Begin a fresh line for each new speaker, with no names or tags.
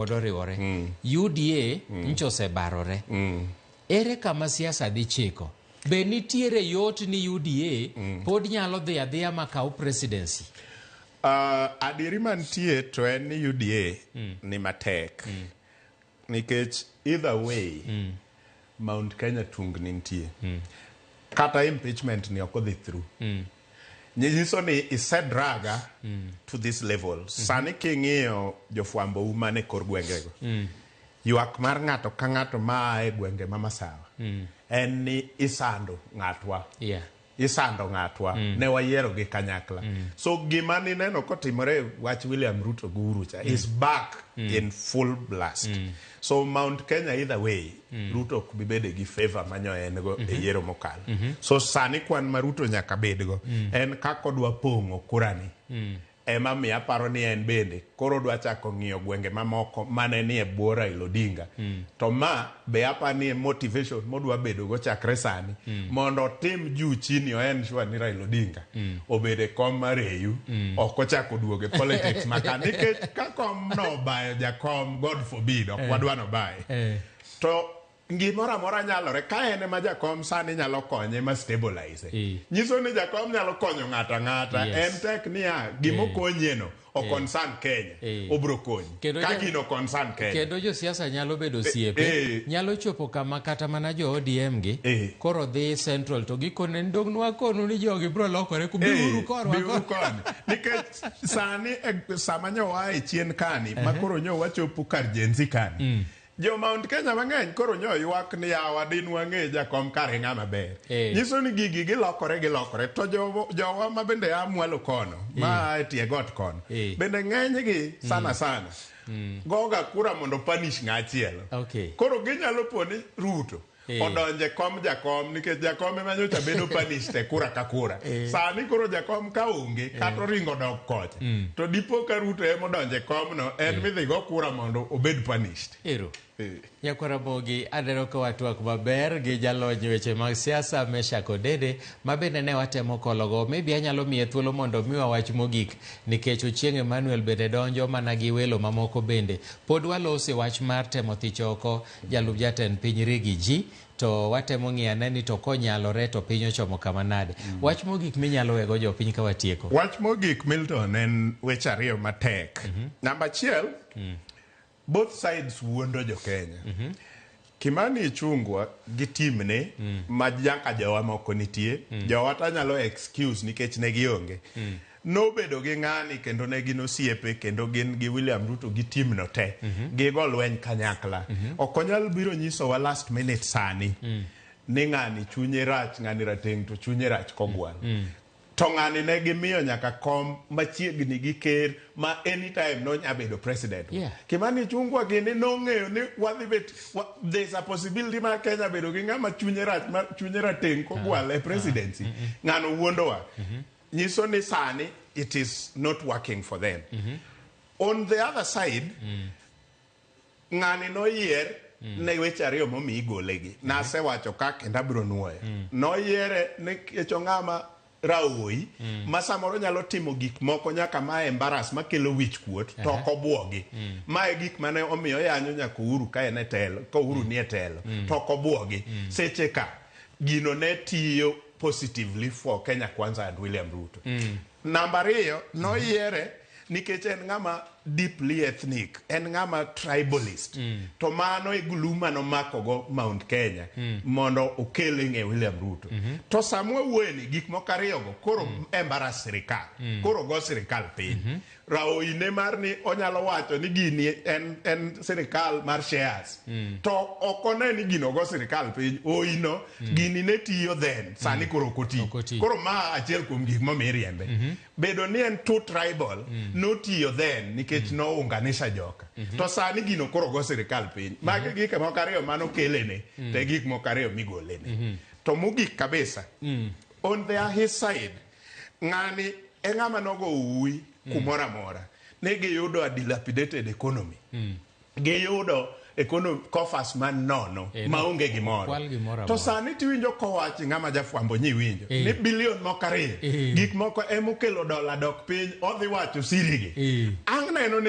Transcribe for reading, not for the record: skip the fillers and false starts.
odoriwore UDA ncho osebarore ere kama siasa dhi chiko be nitiere yot ni UDA pod nyalo dhi adhiya makaw presidency
adieri mantie to en ni UDA ni matek nikech either way Mount Kenya tungni nitie kata impeachment ni okodhi through nyiso ni isedraga to this level sani king'iyo jofwambo umane kor gwengego ywak mar ng'ato ka ng'ato maa e gwenge ma masawa en ni isando ng'atwa isando ng'atwa ne wayiero gi kanyakla so gima ni neno kotimore wach William Ruto guru cha is back in full blast so Mount Kenya either way Ruto kubi bede gi favor manyo en go e yiero mokalo so sani kwan ma Ruto nyaka bedgo en kakodwa pong'o kurani ema miya paro ni en bende koro dwa chako ng'iyo gwenge mamoko mane ni e bwo Raila Odinga to ma be apa ni motivation modwa bedo go chakre sani mondo tim juu chini en sure ni Raila Odinga obede kom mareyu ok ochako duoge politics makani ka kom no bayo jakom God forbid ok wadwa no baye to ngimora mora nyalore ka ene ma jakom sani nyalo konye ma stabilize nyiso ni jakom nyalo konyo ng'ata en tek niya gimo konyeno o concern Kenya obro konyi ka gino concern Kenya
kendo jo siasa nyalo bedo siepe nyalo chopo kama kata mana jo ODM gi koro dhi central to gikone ndongnwa konu ni jogi bro lokore kubiuru korwa
nikech sani sama nyowa e chien kani makoro nyowa chopo kar jenzi kani jo Mount Kenya mang'eny koro nyo ywak ni yawa din wang'e jakom kare ng'ama ber nyiso ni gigi gilokore to jowa ma bende amwalo kono ma tie got kono bende ng'eny gi sana goga kura mondo punish ng'achielo koro ginyalo poni Ruto odonje kom jakom nikech jakom ema nyocha bedo punish te kura ka kura sani koro jakom ka onge kato ringo dok kocha to dipo ka Ruto ema odonje kom no en midhi go kura mondo obed punished
Nyakwara Bogi adero ka watwak maber gi jalony weche mag siasa Meshack Odede ma bende ne watemo kologo maybe anyalo miye thuolo mondo miwa wach mogik nikech Ochieng Emmanuel bende donjo mana gi welo mamoko bende pod walose wach mar temo thichoko jalub jatend piny Rigi ji to watemo ng'iyane ni to konyalore to piny ochomo kama nade wach mogik minyalo wego jo piny ka watieko
wach mogik Milton en weche ariyo matek namba achiel both sides wuondo jo Kenya Kimani Ichung'wah gi timne ma janka jowa moko nitie jowa ta nyalo excuse nikech ne gionge nobedo gi ng'ani kendo ne gin osiepe kendo gin gi William Ruto gi timno te gi go lweny kanyakla ok onyal biro nyisowa last minute sani ni ng'ani chunye rach ng'ani rateng' to chunye rach kogwal to ng'ani ne gimiyo nyaka kom machiegni gi ker ma anytime no nyabedo president Kimani Ichung'wah gini nong'eyo ni wadhi bet there's a possibility ma Kenya bedo gi ng'ama chunye rach ma chunye rateng' kogwal e presidency ng'ano wuondowa nyiso ni sani it is not working for them on the other side ng'ani noyier ne weche ariyo momi golegi nasewacho ka kendo abiro nuoyo noyiere nikech ng'ama raoi ma samoro nyalo timo gik moko nyaka ma embarrass makelo wich kuot to kobuogi mae gik mane omiyo yanyo nyaka Uhuru ka en e telo ka Uhuru ni e telo to kobuogi seche ka gino ne tiyo positively for Kenya Kwanza and William Ruto namba ariyo noyiere nikech en ng'ama deeply ethnic en ng'ama tribalist to mano e guluma no makogo Mount Kenya mondo okele ng'e William Ruto to samwa wueni gik moko ariyogo koro embarrass sirikal koro go sirikal piny raoine mar ni onyalo wacho ni gini en sirikal mar shares to okone ni gino go sirikal piny oino gini ne tiyo then sani koro koti koro ma achiel kuom gik momiriembe bedo ni en too tribal no tiyo then nikech no unganisha joka to sani gino koro go sirikal piny magi gik moko ariyo mano kelene te gik moko ariyo migolene to mogik kabisa on his side ng'ani e ng'ama nogo uwi kumora mora ne giyudo a dilapidated economy giyudo economy coffers man nono maonge gimoro to sani tiwinjo kowachi ng'ama jafwambo nyiwinjo ni bilion moko ariyo gik moko emokelo dola dok piny odhi wacho sirigi ang' neno ni